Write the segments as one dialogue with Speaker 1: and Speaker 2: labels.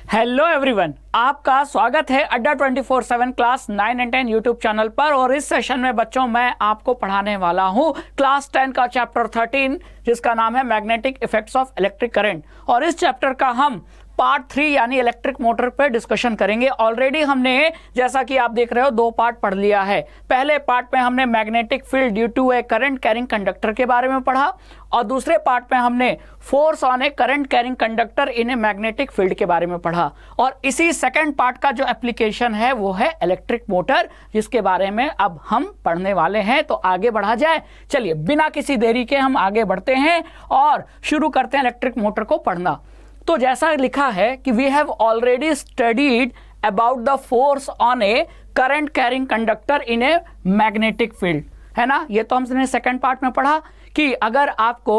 Speaker 1: Hello everyone, आपका स्वागत है अड्डा 24/7 क्लास 9 एंड 10 यूट्यूब चैनल पर। और इस सेशन में बच्चों मैं आपको पढ़ाने वाला हूं क्लास 10 का चैप्टर 13 जिसका नाम है magnetic effects of electric current. और इस चैप्टर का हम पार्ट 3 यानी इलेक्ट्रिक मोटर पे डिस्कशन करेंगे। ऑलरेडी हमने, जैसा कि आप देख रहे हो, 2 पार्ट पढ़ लिया है। पहले पार्ट में हमने magnetic field due to a current carrying conductor के बारे में पढ़ा और दूसरे पार्ट में हमने force on a current carrying conductor in a magnetic field के बारे में पढ़ा। और इसी सेकंड पार्ट का जो एप्लीकेशन है वो है इलेक्ट्रिक मोटर, जिसके बारे में अब हम पढ़ने वाले हैं। तो आगे बढ़ा जाए, चलिए बिना किसी देरी के हम आगे बढ़ते हैं और शुरू करते हैं इलेक्ट्रिक मोटर को पढ़ना। तो जैसा लिखा है कि we have already studied about the force on a current carrying conductor in a magnetic field, है ना। ये तो हमने सेकंड पार्ट में पढ़ा कि अगर आपको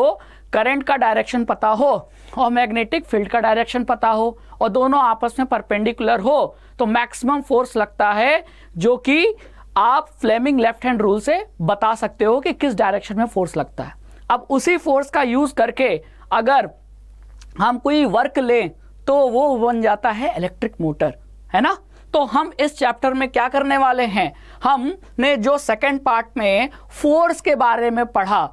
Speaker 1: करंट का डायरेक्शन पता हो और मैग्नेटिक फील्ड का डायरेक्शन पता हो और दोनों आपस में परपेंडिकुलर हो तो मैक्सिमम फोर्स लगता है, जो कि आप फ्लेमिंग लेफ्ट हैंड रूल से बता सकते हो कि किस डायरेक्शन में फोर्स लगता है। अब उसी फोर्स का यूज करके अगर हम कोई वर्क लें तो वो बन जाता है इलेक्ट्रिक मोटर, है ना। तो हम इस चैप्टर में क्या करने वाले हैं, हमने जो सेकंड पार्ट में फोर्स के बारे में पढ़ा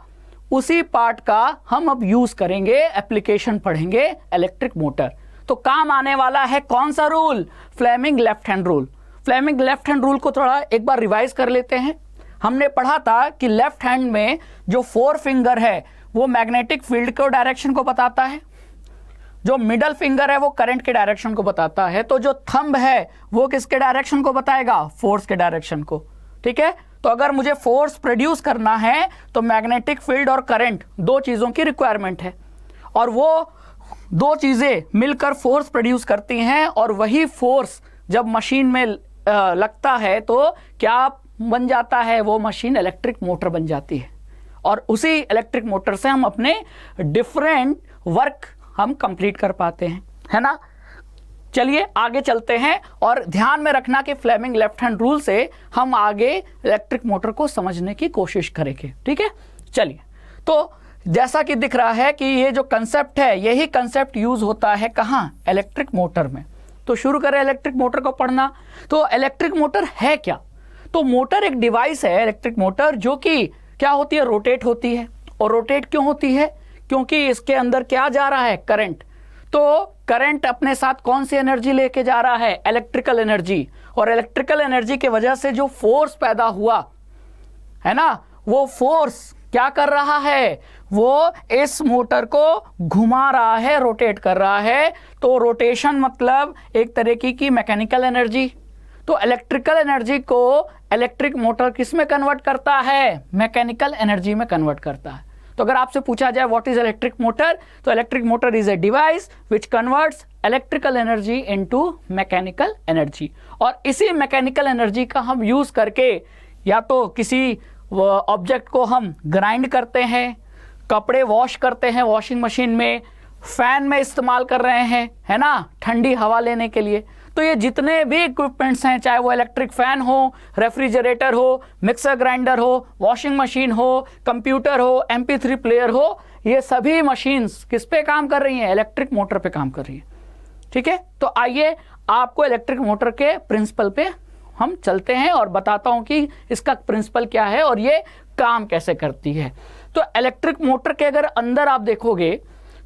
Speaker 1: उसी पार्ट का हम अब यूज करेंगे, एप्लीकेशन पढ़ेंगे इलेक्ट्रिक मोटर। तो काम आने वाला है कौन सा rule, Fleming left hand rule. Fleming left hand rule को थोड़ा एक बार रिवाइज कर लेते हैं। हमने पढ़ा था कि लेफ्ट हैंड में जो 4 फिंगर है वो मैग्नेटिक फील्ड को डायरेक्शन को बताता है, जो मिडल फिंगर है वो करंट के डायरेक्शन को बताता है, तो जो थंब है वो किसके डायरेक्शन को बताएगा, फोर्स के डायरेक्शन को। ठीक है, तो अगर मुझे फोर्स प्रोड्यूस करना है तो मैग्नेटिक फील्ड और करंट 2 चीजों की रिक्वायरमेंट है और वो 2 चीजें मिलकर फोर्स प्रोड्यूस करती हैं। और वही फोर्स जब मशीन में लगता है तो क्या बन जाता है, वो मशीन इलेक्ट्रिक मोटर बन जाती है। और उसी इलेक्ट्रिक मोटर से हम अपने डिफरेंट वर्क हम कंप्लीट कर पाते हैं, है ना। चलिए आगे चलते हैं और ध्यान में रखना कि फ्लेमिंग लेफ्ट हैंड रूल से हम आगे इलेक्ट्रिक मोटर को समझने की कोशिश करेंगे। ठीक है, चलिए। तो जैसा कि दिख रहा है कि ये जो कंसेप्ट है यही कंसेप्ट यूज होता है कहाँ, इलेक्ट्रिक मोटर में। तो शुरू करें इलेक्ट्रिक मोटर को पढ़ना। तो इलेक्ट्रिक मोटर है क्या, तो मोटर एक डिवाइस है इलेक्ट्रिक मोटर, जो कि क्या होती है, रोटेट होती है। और रोटेट क्यों होती है, क्योंकि इसके अंदर क्या जा रहा है, करंट। तो करंट अपने साथ कौन सी एनर्जी लेके जा रहा है, इलेक्ट्रिकल एनर्जी। और इलेक्ट्रिकल एनर्जी की वजह से जो फोर्स पैदा हुआ है ना, वो फोर्स क्या कर रहा है, वो इस मोटर को घुमा रहा है, रोटेट कर रहा है। तो रोटेशन मतलब एक तरीके की मैकेनिकल एनर्जी। तो इलेक्ट्रिकल एनर्जी को इलेक्ट्रिक मोटर किस में कन्वर्ट करता है, मैकेनिकल एनर्जी में कन्वर्ट करता है। तो अगर आपसे पूछा जाए व्हाट इज इलेक्ट्रिक मोटर, तो electric motor is a device which converts electrical energy into mechanical energy. और इसी मैकेनिकल एनर्जी का हम यूज करके या तो किसी ऑब्जेक्ट को हम ग्राइंड करते हैं, कपड़े वॉश करते हैं वॉशिंग मशीन में, फैन में इस्तेमाल कर रहे हैं, है ना, ठंडी हवा लेने के लिए। तो ये जितने भी इक्विपमेंट्स हैं, चाहे वो इलेक्ट्रिक फैन हो, रेफ्रिजरेटर हो, मिक्सर ग्राइंडर हो, वॉशिंग मशीन हो, कंप्यूटर हो, MP3 प्लेयर हो, ये सभी मशीन्स किस पे काम कर रही हैं, इलेक्ट्रिक मोटर पे काम कर रही है। ठीक है, तो आइए आपको इलेक्ट्रिक मोटर के प्रिंसिपल पे हम चलते हैं और बताता हूं कि इसका प्रिंसिपल क्या है और ये काम कैसे करती है। तो इलेक्ट्रिक मोटर के अगर अंदर आप देखोगे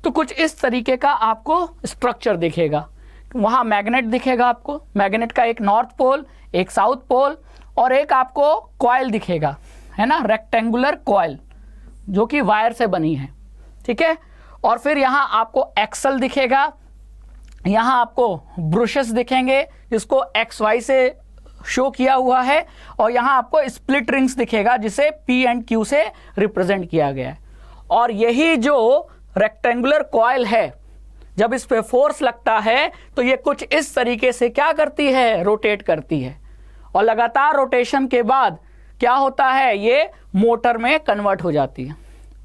Speaker 1: तो कुछ इस तरीके का आपको स्ट्रक्चर दिखेगा। वहां मैग्नेट दिखेगा आपको, मैग्नेट का एक नॉर्थ पोल, एक साउथ पोल और एक आपको कॉइल दिखेगा, है ना, रेक्टेंगुलर कॉइल जो कि वायर से बनी है। ठीक है, और फिर यहां आपको एक्सल दिखेगा, यहां आपको ब्रशेस दिखेंगे जिसको XY से शो किया हुआ है, और यहां आपको स्प्लिट रिंग्स दिखेगा जिसे P एंड Q से रिप्रेजेंट किया गया है। और यही जो रेक्टेंगुलर कॉइल है, जब इस पे फोर्स लगता है तो ये कुछ इस तरीके से क्या करती है, रोटेट करती है। और लगातार रोटेशन के बाद क्या होता है, ये मोटर में कन्वर्ट हो जाती है।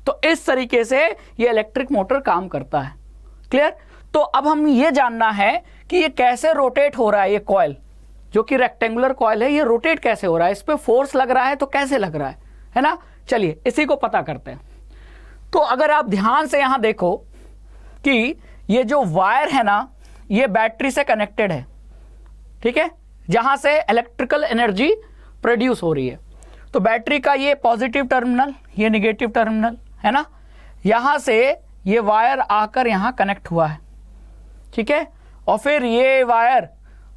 Speaker 1: तो इस तरीके से ये इलेक्ट्रिक मोटर काम करता है। क्लियर। तो अब हम ये जानना है कि ये कैसे रोटेट हो रहा है, ये कॉइल जो कि रेक्टेंगुलर कॉइल है, ये रोटेट कैसे हो रहा है, इस पे फोर्स लग रहा है तो कैसे लग रहा है ना। चलिए इसी को पता करते हैं। तो अगर आप ध्यान से यहां देखो कि ये जो वायर है ना, ये बैटरी से कनेक्टेड है, ठीक है, जहां से इलेक्ट्रिकल एनर्जी प्रोड्यूस हो रही है। तो बैटरी का ये पॉजिटिव टर्मिनल, ये निगेटिव टर्मिनल है ना, यहां से ये वायर आकर यहां कनेक्ट हुआ है, ठीक है। और फिर ये वायर,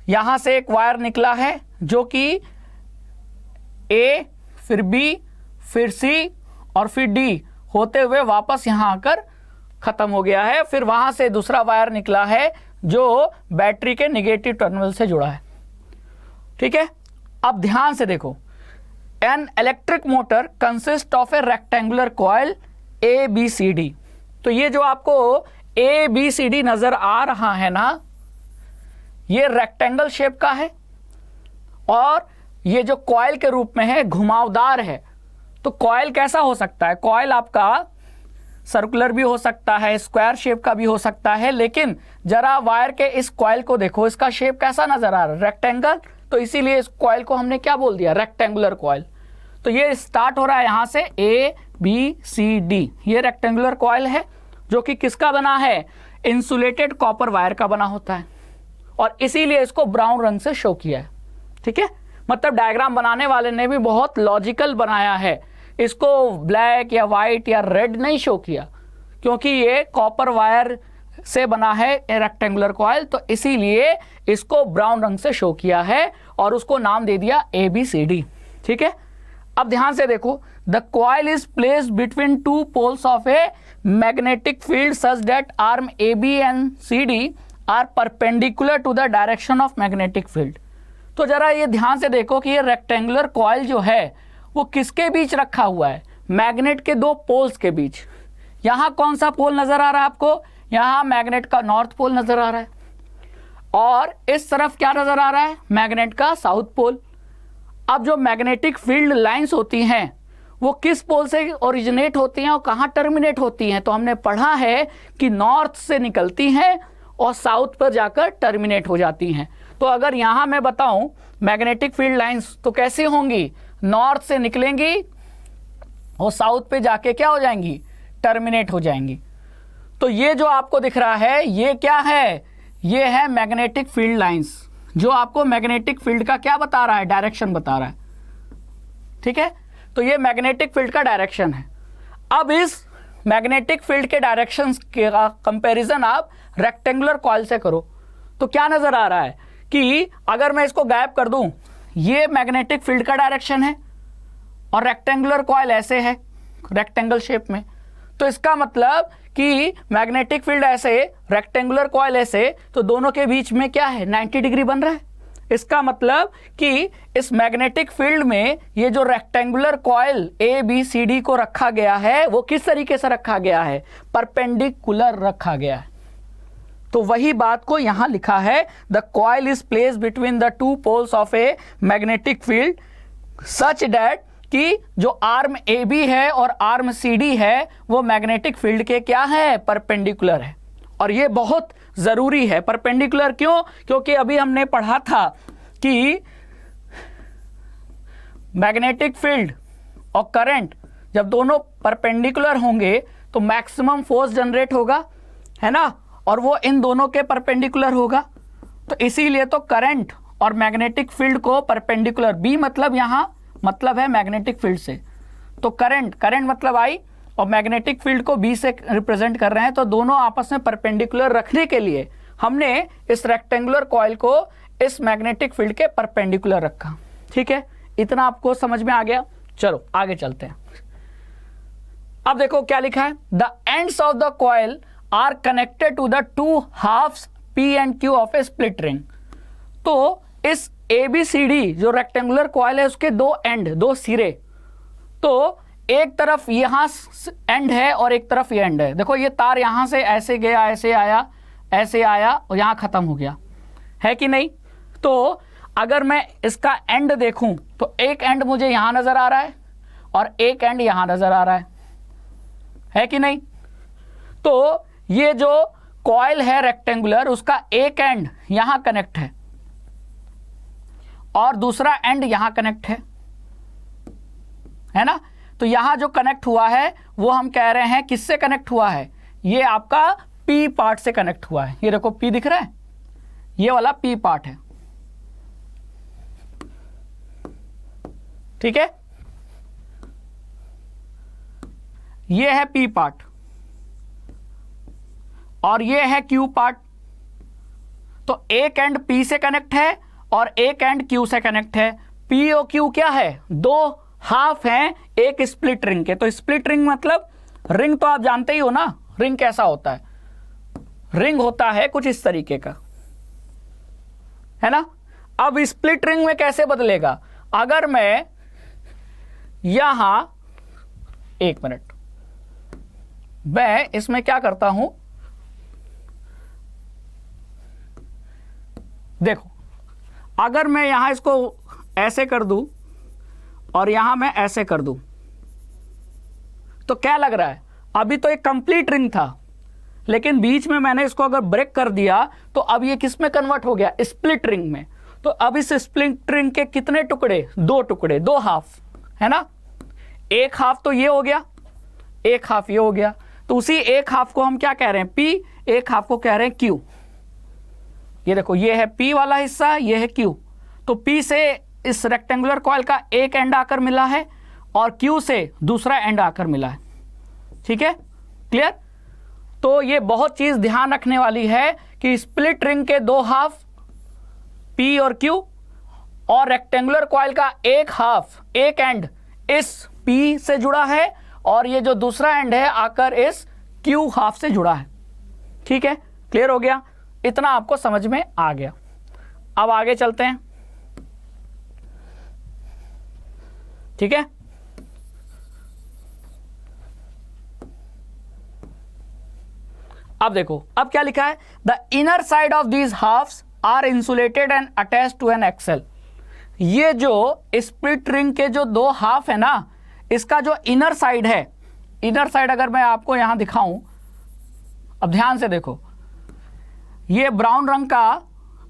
Speaker 1: यहां से एक वायर निकला है जो कि ए, फिर बी, फिर सी और फिर डी होते हुए वापस यहां आकर खत्म हो गया है। फिर वहां से दूसरा वायर निकला है जो बैटरी के निगेटिव टर्मिनल से जुड़ा है, ठीक है। अब ध्यान से देखो, an electric motor consist of a rectangular coil A B C D. तो ये जो आपको ए बी सी डी नजर आ रहा है ना, ये रेक्टेंगल शेप का है और ये जो कॉइल के रूप में है घुमावदार है। तो कॉइल कैसा हो सकता है? कॉइल आपका सर्कुलर भी हो सकता है, स्क्वायर शेप का भी हो सकता है, लेकिन जरा वायर के इस कॉइल को देखो, इसका शेप कैसा नजर आ रहा है? रेक्टेंगल। तो इसीलिए इस कॉइल को हमने क्या बोल दिया? Rectangular coil. तो ये स्टार्ट हो रहा है यहां से ए बी सी डी, ये रेक्टेंगुलर कॉइल है जो कि किसका बना है? इंसुलेटेड कॉपर वायर का बना होता है, और इसीलिए इसको ब्राउन रंग से शो किया है, ठीक है। मतलब डायग्राम बनाने वाले ने भी बहुत लॉजिकल बनाया है, इसको ब्लैक या वाइट या रेड नहीं शो किया, क्योंकि ये कॉपर वायर से बना है रेक्टेंगुलर कॉइल, तो इसीलिए इसको ब्राउन रंग से शो किया है और उसको नाम दे दिया ए बी सी डी, ठीक है। अब ध्यान से देखो, the coil is placed between two poles of a magnetic field such that arm A B and C D are perpendicular to the direction of magnetic field. तो जरा ये ध्यान से देखो कि ये रेक्टेंगुलर कॉइल जो है वो किसके बीच रखा हुआ है? मैग्नेट के दो पोल्स के बीच। यहां कौन सा पोल नजर आ रहा है आपको? यहां मैग्नेट का नॉर्थ पोल नजर आ रहा है, और इस तरफ क्या नजर आ रहा है? मैग्नेट का साउथ पोल। अब जो मैग्नेटिक फील्ड लाइंस होती हैं वो किस पोल से ओरिजिनेट होती हैं और कहां टर्मिनेट होती हैं? तो हमने पढ़ा है कि नॉर्थ से निकलती हैं और साउथ पर जाकर टर्मिनेट हो जाती हैं। तो अगर यहां मैं बताऊं मैग्नेटिक फील्ड लाइंस तो कैसी होंगी? नॉर्थ से निकलेंगी और साउथ पे जाके क्या हो जाएंगी? टर्मिनेट हो जाएंगी। तो ये जो आपको दिख रहा है ये क्या है? ये है मैग्नेटिक फील्ड लाइंस, जो आपको मैग्नेटिक फील्ड का क्या बता रहा है? डायरेक्शन बता रहा है, ठीक है। तो ये मैग्नेटिक फील्ड का डायरेक्शन है। अब इस मैग्नेटिक फील्ड के डायरेक्शन का कंपैरिजन आप रेक्टेंगुलर कॉइल से करो तो क्या नजर आ रहा है कि अगर मैं इसको गायब कर दूं, ये मैग्नेटिक फील्ड का डायरेक्शन है और रेक्टेंगुलर कॉइल ऐसे है रेक्टेंगल शेप में, तो इसका मतलब कि मैग्नेटिक फील्ड ऐसे, रेक्टेंगुलर कॉइल ऐसे, तो दोनों के बीच में क्या है? 90 डिग्री बन रहा है। इसका मतलब कि इस मैग्नेटिक फील्ड में ये जो rectangular coil A B C D को रखा गया है वो किस तरीके से रखा गया है? परपेंडिकुलर रखा गया है। तो वही बात को यहां लिखा है, the coil is placed between the two poles of a magnetic field such that कि जो आर्म ए बी है और आर्म सी डी है वो मैग्नेटिक फील्ड के क्या है? परपेंडिकुलर है। और ये बहुत जरूरी है। परपेंडिकुलर क्यों? क्योंकि अभी हमने पढ़ा था कि मैग्नेटिक फील्ड और करंट जब दोनों परपेंडिकुलर होंगे तो मैक्सिमम फोर्स जनरेट होगा, है ना, और वो इन दोनों के परपेंडिकुलर होगा। तो इसीलिए तो करंट और मैग्नेटिक फील्ड को परपेंडिकुलर, बी मतलब यहां मतलब है मैग्नेटिक फील्ड से, तो करंट मतलब आई और मैग्नेटिक फील्ड को बी से रिप्रेजेंट कर रहे हैं, तो दोनों आपस में परपेंडिकुलर रखने के लिए हमने इस रेक्टेंगुलर कॉइल को इस मैग्नेटिक फील्ड के परपेंडिकुलर रखा, ठीक है। इतना आपको समझ में आ गया? चलो आगे चलते हैं। अब देखो क्या लिखा है, the ends of the coil are connected to the two halves P and Q of a split ring. तो इस ए बी सी डी जो रेक्टेंगुलर कॉइल है उसके दो एंड, दो सिरे, तो एक तरफ यहां एंड है और एक तरफ ये एंड है। देखो ये तार यहां से ऐसे गया, ऐसे आया, ऐसे आया और यहां खत्म हो गया, है कि नहीं? तो अगर मैं इसका एंड देखूं तो एक एंड मुझे यहां नजर आ रहा है और एक एंड यहां नजर आ रहा है कि नहीं? तो ये जो कॉइल है रेक्टेंगुलर उसका एक एंड यहां कनेक्ट है और दूसरा एंड यहां कनेक्ट है ना। तो यहां जो कनेक्ट हुआ है वो हम कह रहे हैं किससे कनेक्ट हुआ है? ये आपका पी पार्ट से कनेक्ट हुआ है। ये देखो पी दिख रहा ये वाला P पार्ट है, ठीक है, ये है P पार्ट और ये है Q पार्ट। तो एक एंड P से कनेक्ट है और एक एंड Q से कनेक्ट है। P और Q क्या है, दो हाफ हैं एक स्प्लिट रिंग के। तो स्प्लिट रिंग मतलब, रिंग तो आप जानते ही हो ना, रिंग कैसा होता है, रिंग होता है कुछ इस तरीके का, है ना। अब स्प्लिट रिंग में कैसे बदलेगा, अगर मैं यहां, एक मिनट, मैं इसमें क्या करता हूं, देखो, अगर मैं यहां इसको ऐसे कर दूं और यहां मैं ऐसे कर दूं, तो क्या लग रहा है, अभी तो एक कंप्लीट रिंग था, लेकिन बीच में मैंने इसको अगर ब्रेक कर दिया तो अब ये किस में कन्वर्ट हो गया, स्प्लिट रिंग में। तो अब इस स्प्लिट रिंग के कितने टुकड़े, दो टुकड़े, दो हाफ, है ना। एक हाफ तो ये हो गया, एक हाफ ये हो गया, तो उसी एक हाफ को हम क्या कह रहे हैं, P, एक हाफ को कह रहे हैं Q। ये देखो, ये है P वाला हिस्सा, ये है Q। तो P से इस रेक्टेंगुलर कॉइल का एक एंड आकर मिला है और Q से दूसरा एंड आकर मिला है, ठीक है, क्लियर। तो ये बहुत चीज ध्यान रखने वाली है कि स्प्लिट रिंग के दो हाफ P और Q और रेक्टेंगुलर कॉइल का एक हाफ, एक एंड इस P से जुड़ा है और ये जो दूसरा एंड है आकर इस Q हाफ से जुड़ा है, ठीक है, क्लियर हो गया, इतना आपको समझ में आ गया। अब आगे चलते हैं, ठीक है। अब देखो, अब क्या लिखा है, the inner side of these halves are insulated and attached to an axle. ये जो स्प्लिट रिंग के जो दो हाफ है ना, इसका जो इनर साइड है, इनर साइड अगर मैं आपको यहां दिखाऊं, अब ध्यान से देखो, ये ब्राउन रंग का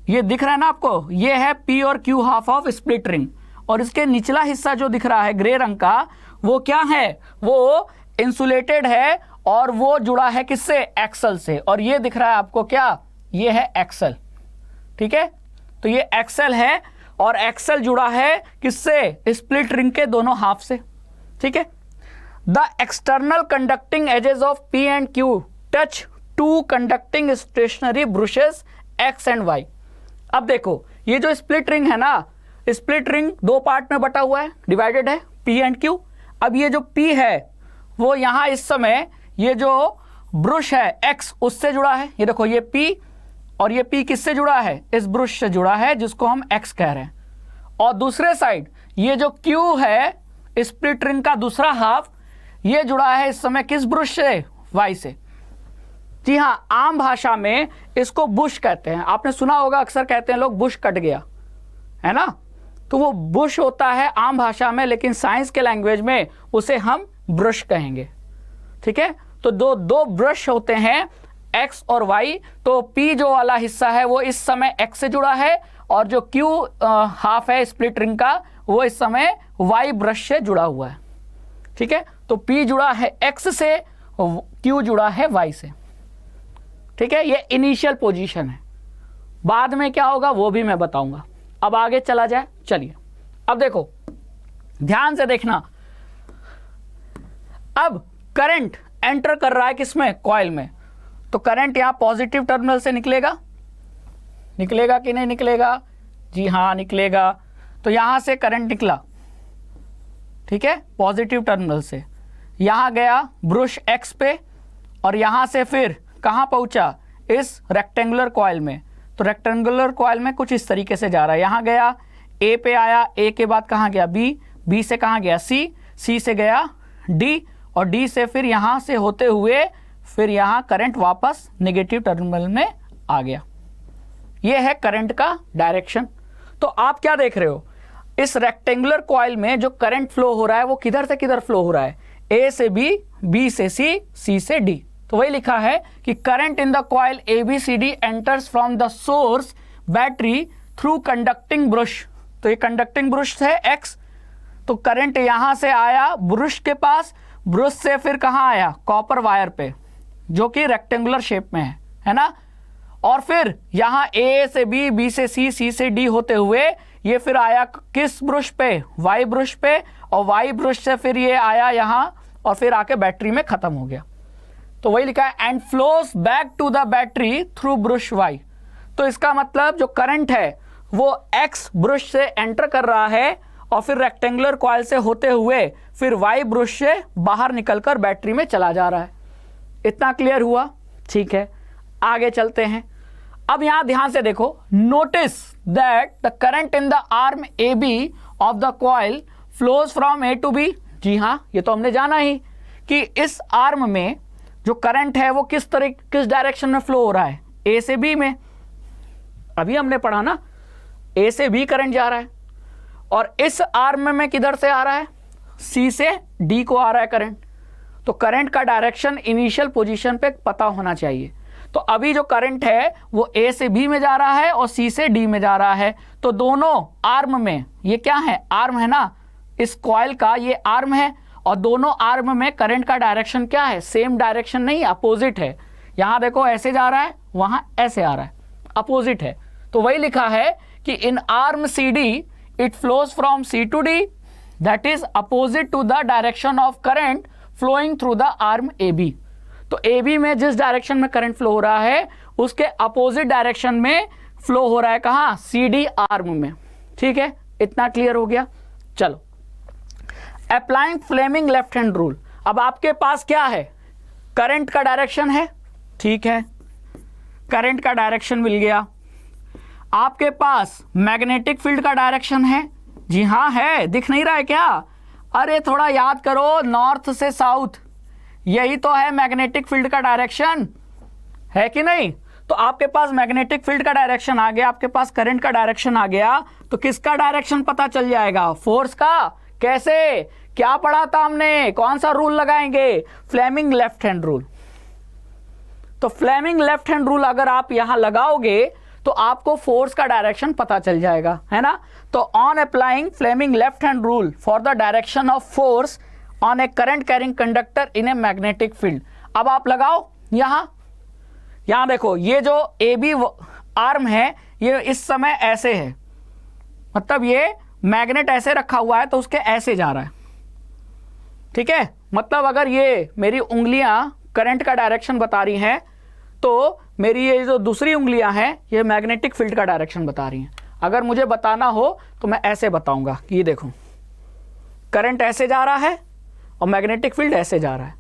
Speaker 1: ये दिख रहा है ना आपको, ये है P और Q half of split ring, और इसके निचला हिस्सा जो दिख रहा है ग्रे रंग का, वो क्या है, वो इंसुलेटेड है और वो जुड़ा है किससे, एक्सल से। और ये दिख रहा है आपको क्या, ये है एक्सल, ठीक है। तो ये एक्सल है और एक्सल जुड़ा है किससे, स्प्लिट रिंग के दोनों हाफ से, ठीक है। The external conducting edges of P and Q touch to conducting stationary brushes X and Y। अब देखो, ये जो स्प्लिट रिंग है ना, स्प्लिट रिंग दो पार्ट में बटा हुआ है, डिवाइडेड है, P एंड Q। अब ये जो P है वो यहां इस समय ये जो ब्रश है X उससे जुड़ा है, ये देखो ये P, और ये P किससे जुड़ा है, इस ब्रश से जुड़ा है जिसको हम X कह रहे हैं। और दूसरे साइड ये जो Q है, स्प्लिट रिंग का दूसरा हाफ, ये जुड़ा है इस समय किस ब्रश से, Y से। जी हाँ, आम भाषा में इसको बुश कहते हैं, आपने सुना होगा, अक्सर कहते हैं लोग बुश कट गया, है ना। तो वो बुश होता है आम भाषा में, लेकिन साइंस के लैंग्वेज में उसे हम ब्रश कहेंगे, ठीक है। तो दो ब्रश होते हैं X और Y। तो P जो वाला हिस्सा है वो इस समय X से जुड़ा है और जो Q हाफ है स्प्लिट रिंग का, वो इस समय Y ब्रश से जुड़ा हुआ है, ठीक है। तो P जुड़ा है X से, Q जुड़ा है Y से, ठीक है। ये इनिशियल पोजीशन है, बाद में क्या होगा वो भी मैं बताऊंगा। अब आगे चला जाए, चलिए। अब देखो, ध्यान से देखना, अब करंट एंटर कर रहा है किसमें, कॉइल में। तो करंट यहां पॉजिटिव टर्मिनल से निकलेगा, निकलेगा कि नहीं निकलेगा, जी हाँ निकलेगा। तो यहां से करंट निकला, ठीक है, पॉजिटिव टर्मिनल से, यहां गया ब्रश X पे और यहां से फिर कहां पहुंचा, इस रेक्टेंगुलर कॉइल में। तो रेक्टेंगुलर कॉइल में कुछ इस तरीके से जा रहा है, यहां गया A पे आया, A के बाद कहां गया B, B से कहां गया C, C से गया D, और D से फिर यहां से होते हुए फिर यहां करंट वापस नेगेटिव टर्मिनल में आ गया। यह है करंट का डायरेक्शन। तो आप क्या देख रहे हो, इस रेक्टेंगुलर कॉइल में जो करंट फ्लो हो रहा है वो किधर से किधर फ्लो हो रहा है, A से B, B से C, C से D। तो वही लिखा है कि current in the coil ABCD enters from the source battery through conducting brush. तो ये कंडक्टिंग ब्रश है X, तो करंट यहां से आया ब्रश के पास, ब्रश से फिर कहां आया, कॉपर वायर पे, जो कि रेक्टेंगुलर शेप में है ना। और फिर यहाँ ए से बी, बी से सी, सी से डी होते हुए ये फिर आया किस ब्रश पे, वाई ब्रश पे, और वाई ब्रश से फिर ये आया यहाँ और फिर आके बैटरी में खत्म हो गया। तो वही लिखा है and flows back to the battery through brush Y. तो इसका मतलब जो करंट है वो एक्स ब्रश से एंटर कर रहा है और फिर रेक्टेंगुलर कॉइल से होते हुए फिर वाई ब्रश से बाहर निकलकर बैटरी में चला जा रहा है। इतना क्लियर हुआ? ठीक है, आगे चलते हैं। अब यहां ध्यान से देखो, notice that the current in the arm A B of the coil flows from A to B. जी हाँ, ये तो हमने जाना ही कि इस आर्म में जो करंट है वो किस डायरेक्शन में फ्लो हो रहा है, ए से बी में। अभी हमने पढ़ा ना, ए से बी करंट जा रहा है, और इस आर्म में किधर से आ रहा है, सी से डी को आ रहा है करंट। तो करंट का डायरेक्शन इनिशियल पोजीशन पे पता होना चाहिए। तो अभी जो करंट है वो ए से बी में जा रहा है और सी से डी में जा रहा है। तो दोनों आर्म में, ये क्या है, आर्म है ना, इस कॉइल का ये आर्म है, और दोनों आर्म में करंट का डायरेक्शन क्या है, सेम डायरेक्शन नहीं, अपोजिट है। यहां देखो ऐसे जा रहा है, वहां ऐसे आ रहा है, अपोजिट है। तो वही लिखा है कि in arm C D it flows from C to D, that is opposite to the direction of current flowing through the arm A B. तो ए बी में जिस डायरेक्शन में करंट फ्लो हो रहा है उसके अपोजिट डायरेक्शन में flow हो रहा है, कहां, सी डी आर्म में। ठीक है, इतना क्लियर हो गया। चलो, applying Fleming left hand rule. अब आपके पास क्या है, करंट का डायरेक्शन है, ठीक है, करंट का डायरेक्शन मिल गया। आपके पास मैग्नेटिक फील्ड का डायरेक्शन है, जी हाँ है, दिख नहीं रहा है क्या? अरे थोड़ा याद करो, नॉर्थ से साउथ, यही तो है मैग्नेटिक फील्ड का डायरेक्शन, है कि नहीं? तो आपके पास मैग्नेटिक फील्ड का डायरेक्शन आ गया, आपके पास करंट का डायरेक्शन आ गया, तो किसका डायरेक्शन पता चल जाएगा, फोर्स का। कैसे, क्या पढ़ा था हमने, कौन सा रूल लगाएंगे, फ्लेमिंग लेफ्ट हैंड रूल। तो फ्लेमिंग लेफ्ट हैंड रूल अगर आप यहां लगाओगे तो आपको फोर्स का डायरेक्शन पता चल जाएगा, है ना। तो on applying Fleming left hand rule for the direction of force on a current carrying conductor in a magnetic field. अब आप लगाओ यहां देखो, ये जो ए बी आर्म है ये इस समय ऐसे है, मतलब ये मैग्नेट ऐसे रखा हुआ है तो उसके ऐसे जा रहा है, ठीक है। मतलब अगर ये मेरी उंगलियां करंट का डायरेक्शन बता रही हैं तो मेरी ये जो दूसरी उंगलियां हैं ये मैग्नेटिक फील्ड का डायरेक्शन बता रही हैं। अगर मुझे बताना हो तो मैं ऐसे बताऊंगा कि ये देखो, करंट ऐसे जा रहा है और मैग्नेटिक फील्ड ऐसे जा रहा है,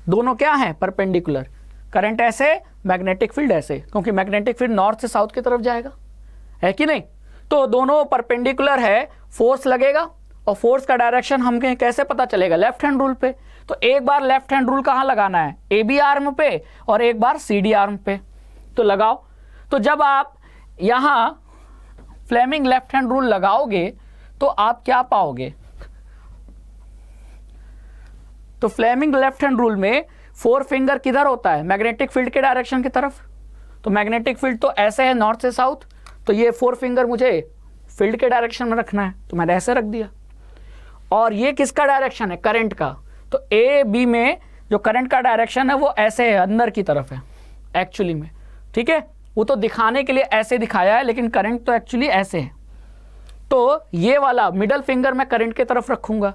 Speaker 1: दोनों क्या है, परपेंडिकुलर। करंट ऐसे, मैग्नेटिक फील्ड ऐसे, क्योंकि मैग्नेटिक फील्ड नॉर्थ से साउथ की तरफ जाएगा, है कि नहीं। तो दोनों परपेंडिकुलर है, फोर्स लगेगा, और फोर्स का डायरेक्शन हमें कैसे पता चलेगा, लेफ्ट हैंड रूल पे। तो एक बार लेफ्ट हैंड रूल कहाँ लगाना है, ए बी आर्म पे, और एक बार सी डी आर्म पे। तो लगाओ। तो जब आप यहां फ्लेमिंग लेफ्ट हैंड रूल लगाओगे तो आप क्या पाओगे, तो फ्लेमिंग लेफ्ट हैंड रूल में फोर फिंगर किधर होता है, मैग्नेटिक फील्ड के डायरेक्शन की तरफ। तो मैग्नेटिक फील्ड तो ऐसे है नॉर्थ से साउथ, तो ये फोर फिंगर मुझे फील्ड के डायरेक्शन में रखना है, तो मैंने ऐसे रख दिया। और ये किसका डायरेक्शन है, करंट का। तो ए बी में जो करंट का डायरेक्शन है वो ऐसे है, अंदर की तरफ है एक्चुअली में, ठीक है। वो तो दिखाने के लिए ऐसे दिखाया है, लेकिन करंट तो एक्चुअली ऐसे है। तो ये वाला मिडल फिंगर मैं करंट की तरफ रखूंगा।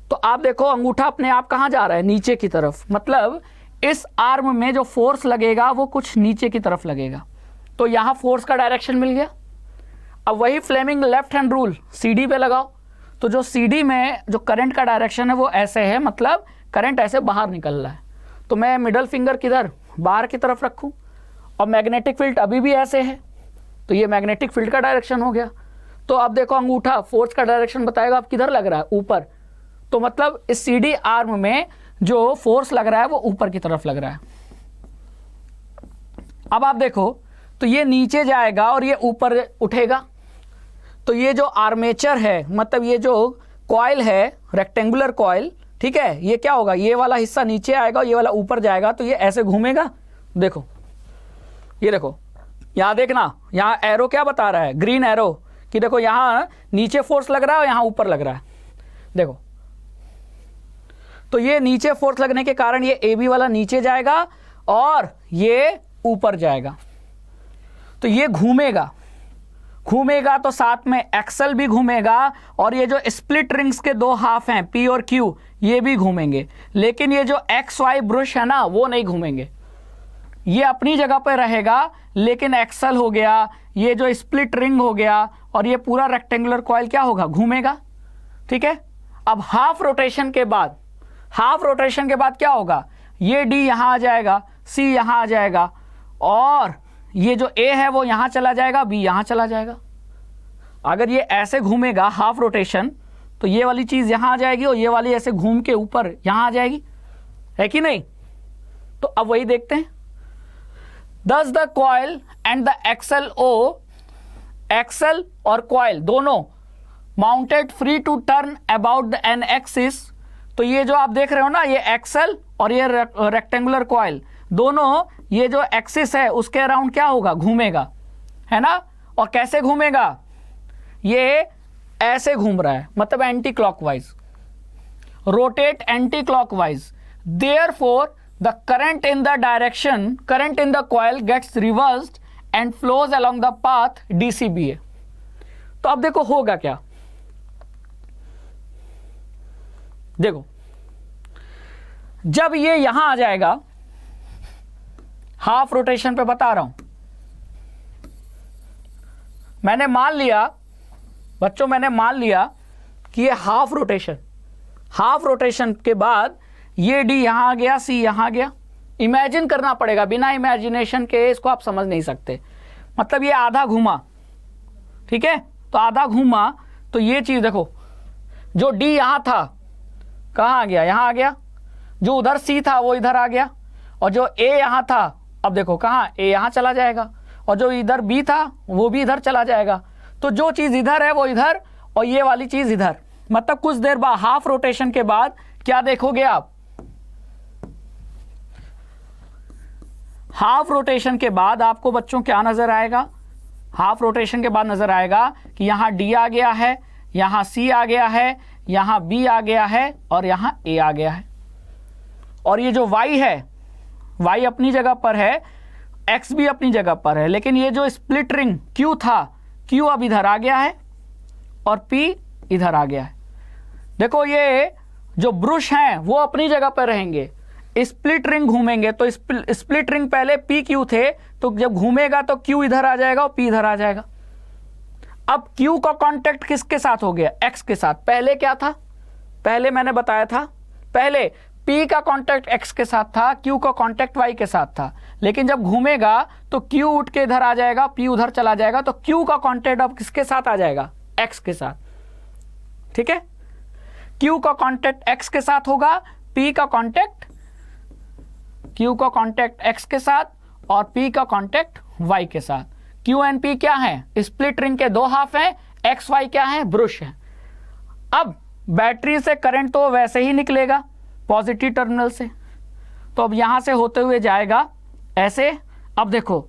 Speaker 1: तो आप देखो अंगूठा अपने आप कहाँ जा रहा है, नीचे की तरफ। मतलब इस आर्म में जो फोर्स लगेगा वो कुछ नीचे की तरफ लगेगा। तो यहाँ फोर्स का डायरेक्शन मिल गया। अब वही Fleming left hand rule C D पे लगाओ। तो जो सी डी में जो करंट का डायरेक्शन है वो ऐसे है, मतलब करंट ऐसे बाहर निकल रहा है। तो मैं मिडल फिंगर किधर, बाहर की तरफ रखूँ, और मैग्नेटिक फील्ड अभी भी ऐसे है, तो ये मैग्नेटिक फील्ड का डायरेक्शन हो गया। तो अब देखो अंगूठा फोर्स का डायरेक्शन बताएगा अब किधर लग रहा है, ऊपर। तो मतलब इस सी डी आर्म में जो फोर्स लग रहा है वो ऊपर की तरफ लग रहा है। अब आप देखो तो ये नीचे जाएगा और ये ऊपर उठेगा। तो ये जो आर्मेचर है, मतलब ये जो कॉइल है, रेक्टेंगुलर कॉइल, ठीक है, ये क्या होगा, ये वाला हिस्सा नीचे आएगा, ये वाला ऊपर जाएगा, तो ये ऐसे घूमेगा। देखो ये देखो, यहाँ देखना, यहाँ एरो क्या बता रहा है, ग्रीन एरो, कि देखो यहाँ नीचे फोर्स लग रहा है और यहाँ ऊपर लग रहा है। देखो तो ये नीचे फोर्स लगने के कारण ये ए बी वाला नीचे जाएगा और ये ऊपर जाएगा। तो ये घूमेगा, घूमेगा तो साथ में एक्सल भी घूमेगा, और ये जो स्प्लिट रिंग्स के दो हाफ हैं पी और क्यू ये भी घूमेंगे, लेकिन ये जो एक्स वाई ब्रश है ना वो नहीं घूमेंगे, ये अपनी जगह पर रहेगा, लेकिन एक्सल हो गया, ये जो स्प्लिट रिंग हो गया, और ये पूरा रेक्टेंगुलर कॉइल क्या होगा, घूमेगा। ठीक है, अब हाफ रोटेशन के बाद, हाफ रोटेशन के बाद क्या होगा, ये डी यहां आ जाएगा, सी यहां आ जाएगा, और ये जो ए है वो यहां चला जाएगा, बी यहां चला जाएगा। अगर ये ऐसे घूमेगा हाफ रोटेशन तो ये वाली चीज यहां आ जाएगी, और ये वाली ऐसे घूम के ऊपर यहां आ जाएगी, है कि नहीं। तो अब वही देखते हैं। Thus the coil and the axle और coil दोनों mounted free to turn about the n axis। तो ये जो आप देख रहे हो ना, ये एक्सल और ये रेक्टेंगुलर कॉइल दोनों, ये जो एक्सिस है उसके अराउंड क्या होगा, घूमेगा, है ना। और कैसे घूमेगा, ये ऐसे घूम रहा है, मतलब anti clockwise, rotate anti clockwise. Therefore the current in the coil gets reversed and flows along the path DCBA। तो अब देखो होगा क्या, देखो जब ये यहां आ जाएगा, हाफ रोटेशन पे बता रहा हूं, मैंने मान लिया बच्चों, मैंने मान लिया कि ये हाफ रोटेशन के बाद ये डी यहां आ गया, सी यहां आ गया। इमेजिन करना पड़ेगा, बिना इमेजिनेशन के इसको आप समझ नहीं सकते। मतलब ये आधा घूमा, ठीक है, तो आधा घूमा तो ये चीज देखो, जो डी यहां था कहां आ गया, यहां आ गया, जो उधर सी था वो इधर आ गया, और जो ए यहां था अब देखो कहां, ए यहां चला जाएगा, और जो इधर बी था वो भी इधर चला जाएगा। तो जो चीज इधर है वो इधर, और ये वाली चीज इधर। मतलब कुछ देर बाद हाफ रोटेशन के बाद क्या देखोगे आप, हाफ रोटेशन के बाद आपको बच्चों क्या नजर आएगा, हाफ रोटेशन के बाद नजर आएगा कि यहां डी आ गया है, यहां सी आ गया है, यहां बी आ गया है, और यहां ए आ गया है। और ये जो वाई है, वाई अपनी जगह पर है, एक्स भी अपनी जगह पर है, लेकिन ये जो स्प्लिट रिंग क्यू था, क्यू अब इधर आ गया है, और पी इधर आ गया है। देखो ये जो ब्रश हैं वो अपनी जगह पर रहेंगे, स्प्लिट रिंग घूमेंगे, तो स्प्लिट रिंग पहले पी क्यू थे, तो जब घूमेगा तो क्यू इधर आ जाएगा और पी इधर आ जाएगा। अब क्यू का कांटेक्ट किसके साथ हो गया, एक्स के साथ। पहले क्या था, पहले मैंने बताया था, पहले पी का कांटेक्ट एक्स के साथ था, क्यू का कांटेक्ट वाई के साथ था, लेकिन जब घूमेगा तो क्यू उठ के इधर आ जाएगा, पी उधर चला जाएगा, तो क्यू का कांटेक्ट अब किसके साथ आ जाएगा, एक्स के साथ। ठीक है, क्यू का कांटेक्ट एक्स के साथ होगा, पी का कांटेक्ट, क्यू का कांटेक्ट एक्स के साथ, और पी का कांटेक्ट वाई के साथ। क्यू एंड पी क्या है, स्प्लिट रिंग के दो हाफ हैं, एक्स वाई क्या है, ब्रश है। अब बैटरी से करंट तो वैसे ही निकलेगा पॉजिटिव टर्मिनल से, तो अब यहां से होते हुए जाएगा ऐसे। अब देखो,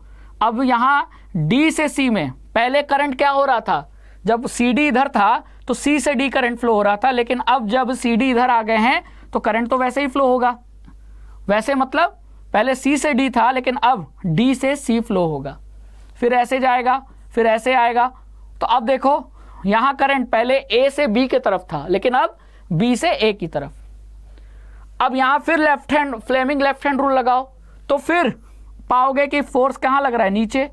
Speaker 1: अब यहां डी से सी में पहले करंट क्या हो रहा था, जब सी डी इधर था तो सी से डी करंट फ्लो हो रहा था, लेकिन अब जब सी डी इधर आ गए हैं तो करंट तो वैसे ही फ्लो होगा। वैसे मतलब पहले सी से डी था, लेकिन अब डी से सी फ्लो होगा, फिर ऐसे जाएगा, फिर ऐसे आएगा। तो अब देखो यहां करंट पहले ए से बी की तरफ था, लेकिन अब बी से ए की तरफ। अब यहां फिर left hand, Fleming left hand rule लगाओ, तो फिर पाओगे कि फोर्स कहां लग रहा है, नीचे।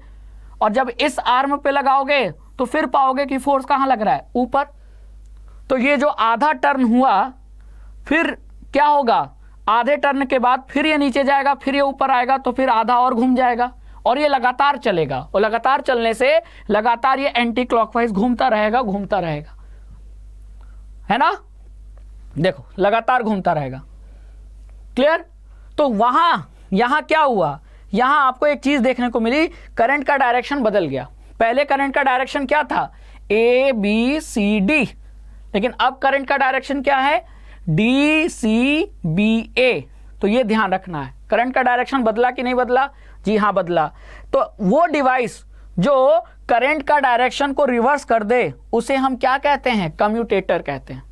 Speaker 1: और जब इस आर्म पे लगाओगे तो फिर पाओगे कि फोर्स कहां लग रहा है, ऊपर। तो ये जो आधा टर्न हुआ, फिर क्या होगा, आधे टर्न के बाद फिर ये नीचे जाएगा, फिर ये ऊपर आएगा, तो फिर आधा और घूम जाएगा, और ये लगातार चलेगा। और लगातार चलने से लगातार ये एंटी क्लॉकवाइज घूमता रहेगा, घूमता रहेगा, है ना। देखो लगातार घूमता रहेगा, क्लियर। तो वहां यहां क्या हुआ, यहां आपको एक चीज देखने को मिली, करंट का डायरेक्शन बदल गया। पहले करंट का डायरेक्शन क्या था, ए बी सी डी, लेकिन अब करंट का डायरेक्शन क्या है, डी सी बी ए। तो ये ध्यान रखना है, करंट का डायरेक्शन बदला कि नहीं बदला, जी हाँ बदला। तो वो डिवाइस जो करंट का डायरेक्शन को रिवर्स कर दे उसे हम क्या कहते हैं, कम्यूटेटर कहते हैं।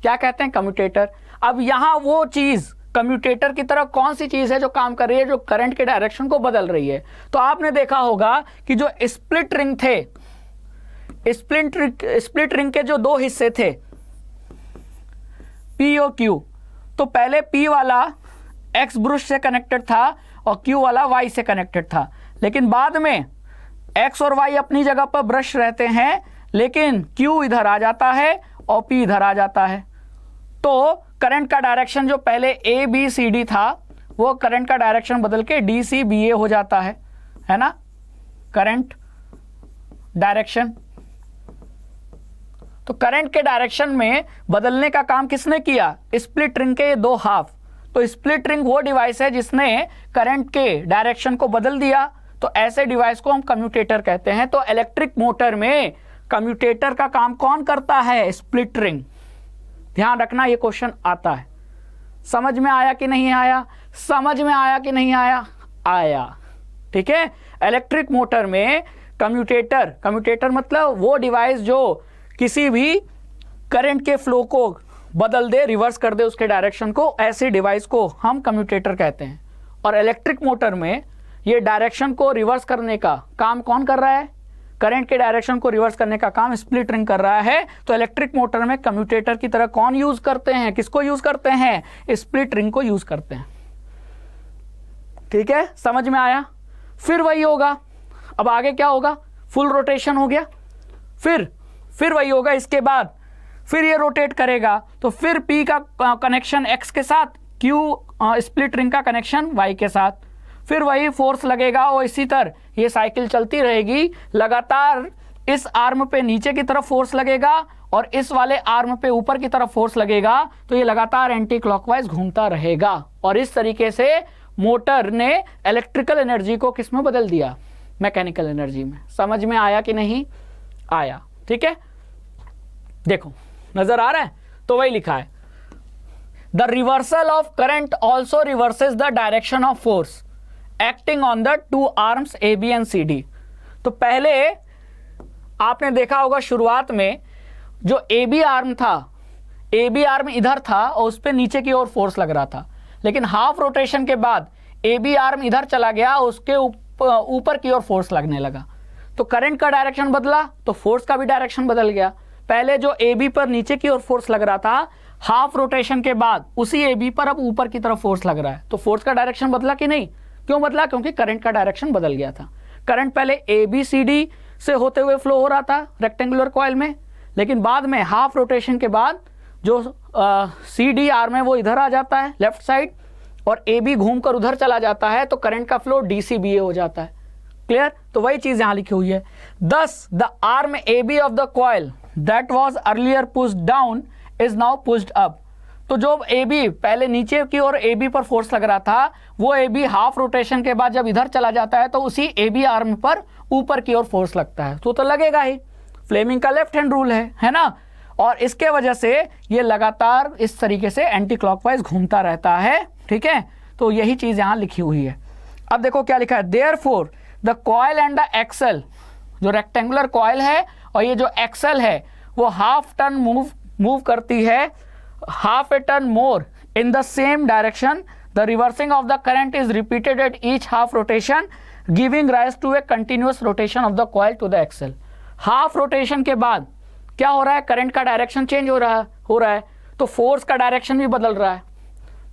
Speaker 1: क्या कहते हैं, कम्यूटेटर। अब यहां वो चीज कम्यूटेटर की तरह कौन सी चीज है जो काम कर रही है, जो करंट के डायरेक्शन को बदल रही है? तो आपने देखा होगा कि जो स्प्लिट रिंग थे, स्प्लिट रिंग के जो दो हिस्से थे P और Q, तो पहले P वाला X ब्रश से कनेक्टेड था और Q वाला Y से कनेक्टेड था, लेकिन बाद में X और Y अपनी जगह पर ब्रश रहते हैं, लेकिन Q इधर आ जाता है और P इधर आ जाता है। तो करंट का डायरेक्शन जो पहले ABCD था वो करंट का डायरेक्शन बदल के DCBA हो जाता है ना, करंट डायरेक्शन। तो करंट के डायरेक्शन में बदलने का काम किसने किया? स्प्लिट रिंग के दो हाफ। तो स्प्लिट रिंग वो डिवाइस है जिसने करंट के डायरेक्शन को बदल दिया, तो ऐसे डिवाइस को हम कम्यूटेटर कहते हैं। तो इलेक्ट्रिक मोटर में कम्यूटेटर का काम कौन करता है? Split ring. ध्यान रखना, ये क्वेश्चन आता है। समझ में आया कि नहीं आया? समझ में आया कि नहीं आया? आया, ठीक है। इलेक्ट्रिक मोटर में कम्यूटेटर मतलब वो डिवाइस जो किसी भी करंट के फ्लो को बदल दे, रिवर्स कर दे उसके डायरेक्शन को, ऐसे डिवाइस को हम कम्यूटेटर कहते हैं। और इलेक्ट्रिक मोटर में ये डायरेक्शन को रिवर्स करने का काम कौन कर रहा है? करंट के डायरेक्शन को रिवर्स करने का काम स्प्लिट रिंग कर रहा है। तो इलेक्ट्रिक मोटर में कम्यूटेटर की तरह कौन यूज करते हैं? किसको यूज करते हैं? स्प्लिट रिंग को यूज करते हैं। ठीक है, समझ में आया? फिर वही होगा, अब आगे क्या होगा? फुल रोटेशन हो गया, फिर वही होगा। इसके बाद फिर ये रोटेट करेगा, तो फिर P का कनेक्शन X के साथ, Q स्प्लिट रिंग का कनेक्शन Y के साथ, फिर वही फोर्स लगेगा और इसी तरह ये साइकिल चलती रहेगी। लगातार इस आर्म पे नीचे की तरफ फोर्स लगेगा और इस वाले आर्म पे ऊपर की तरफ फोर्स लगेगा, तो ये लगातार एंटी क्लॉकवाइज घूमता रहेगा। और इस तरीके से मोटर ने इलेक्ट्रिकल एनर्जी को किस में बदल दिया? मैकेनिकल एनर्जी में। समझ में आया कि नहीं आया? ठीक है, देखो नजर आ रहा है? तो वही लिखा है, the reversal of current also reverses the direction of force acting on the two arms AB and CD। तो पहले आपने देखा होगा शुरुआत में जो AB आर्म था, AB आर्म इधर था और उस पर नीचे की ओर फोर्स लग रहा था, लेकिन हाफ रोटेशन के बाद AB आर्म इधर चला गया, उसके ऊपर की ओर फोर्स लगने लगा। तो करंट का डायरेक्शन बदला तो फोर्स का भी डायरेक्शन बदल गया। पहले जो AB पर नीचे की ओर फोर्स लग रहा था, हाफ रोटेशन के बाद उसी AB पर अब ऊपर की तरफ फोर्स लग रहा है, तो फोर्स का डायरेक्शन बदला कि नहीं? क्यों बदला? क्योंकि करंट का डायरेक्शन बदल गया था। करंट पहले ABCD से होते हुए फ्लो हो रहा था रेक्टेंगुलर कॉइल में, लेकिन बाद में हाफ रोटेशन के बाद जो CD आर्म है वो इधर आ जाता है लेफ्ट साइड और AB घूमकर उधर चला जाता है, तो करंट का फ्लो DCBA हो जाता है। क्लियर? तो वही चीज यहां लिखी हुई है, दस the arm AB of the coil that was earlier pushed down is now pushed up. तो जो AB पहले नीचे की ओर AB पर फोर्स लग रहा था, वो AB हाफ रोटेशन के बाद जब इधर चला जाता है तो उसी AB आर्म पर ऊपर की ओर फोर्स लगता है, तो लगेगा ही। फ्लेमिंग का लेफ्ट हैंड रूल है ना? और इसके वजह से ये लगातार इस तरीके से एंटी क्लॉकवाइज घूमता रहता है। ठीक है, तो यही चीज यहां लिखी हुई है। अब देखो क्या लिखा है, therefore the coil and the axle, जो रेक्टेंगुलर कॉइल है और ये जो एक्सल है वो हाफ टर्न मूव करती है, half a turn more in the same direction. The reversing of the current is repeated at each half rotation, giving rise to a continuous rotation of the coil to the axle. Half rotation के बाद क्या हो रहा है? Current का direction change हो रहा है, तो फोर्स का डायरेक्शन भी बदल रहा है।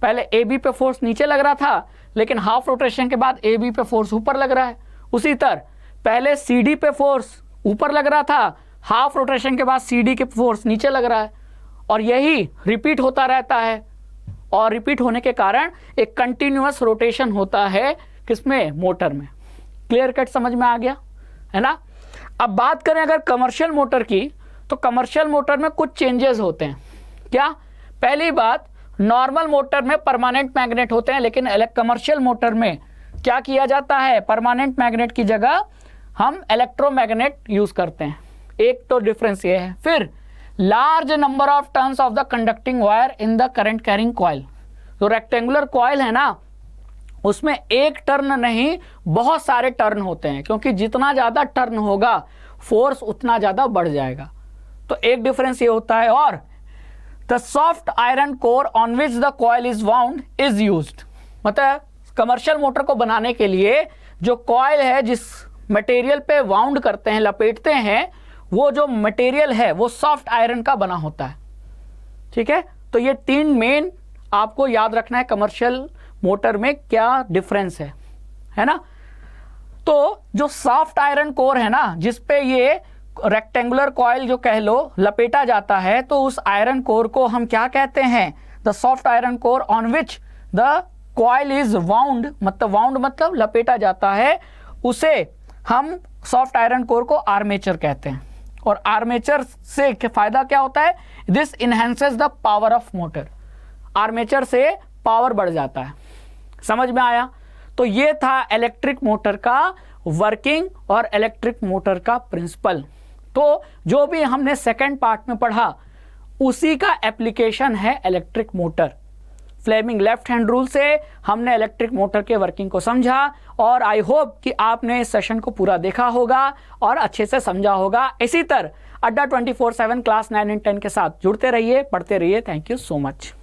Speaker 1: पहले AB पे फोर्स नीचे लग रहा था, लेकिन हाफ रोटेशन के बाद AB पे फोर्स ऊपर लग रहा है। उसी तरह पहले CD पे फोर्स ऊपर लग रहा था, हाफ रोटेशन के बाद CD के फोर्स नीचे लग रहा है, और यही रिपीट होता रहता है। और रिपीट होने के कारण एक कंटिन्यूअस रोटेशन होता है किसमें? मोटर में। क्लियर कट समझ में आ गया है ना? अब बात करें अगर कमर्शियल मोटर की, तो कमर्शियल मोटर में कुछ चेंजेस होते हैं। क्या? पहली बात, नॉर्मल मोटर में परमानेंट मैग्नेट होते हैं, लेकिन कमर्शियल मोटर में क्या किया जाता है? परमानेंट मैग्नेट की जगह हम इलेक्ट्रोमैग्नेट यूज करते हैं। एक तो डिफरेंस ये है। फिर large number of turns of the conducting wire in the current carrying coil. जो रेक्टेंगुलर कॉइल है ना, उसमें एक टर्न नहीं बहुत सारे टर्न होते हैं, क्योंकि जितना ज्यादा टर्न होगा फोर्स उतना ज्यादा बढ़ जाएगा। तो एक डिफरेंस ये होता है। और the soft iron core on which the coil is wound is used. मतलब कमर्शियल मोटर को बनाने के लिए जो कॉइल है, जिस मटेरियल पे वाउंड करते हैं, लपेटते हैं, वो जो मटेरियल है वो सॉफ्ट आयरन का बना होता है। ठीक है, तो ये 3 मेन आपको याद रखना है कमर्शियल मोटर में क्या डिफरेंस है ना। तो जो सॉफ्ट आयरन कोर है ना, जिस पे ये रेक्टेंगुलर कॉइल जो कह लो लपेटा जाता है, तो उस आयरन कोर को हम क्या कहते हैं? The soft iron core on which the coil is wound, मतलब लपेटा जाता है, उसे हम सॉफ्ट आयरन कोर को आर्मेचर कहते हैं। और आर्मेचर से फायदा क्या होता है? This enhances the power of motor. Armature से पावर बढ़ जाता है। समझ में आया? तो ये था इलेक्ट्रिक मोटर का वर्किंग और इलेक्ट्रिक मोटर का प्रिंसिपल। तो जो भी हमने सेकंड पार्ट में पढ़ा उसी का एप्लीकेशन है electric motor. Fleming left hand rule से हमने इलेक्ट्रिक मोटर के वर्किंग को समझा, और आई होप कि आपने इस सेशन को पूरा देखा होगा और अच्छे से समझा होगा। इसी तरह अड्डा 24/7 क्लास 9 और 10 के साथ जुड़ते रहिए, पढ़ते रहिए। Thank you so much.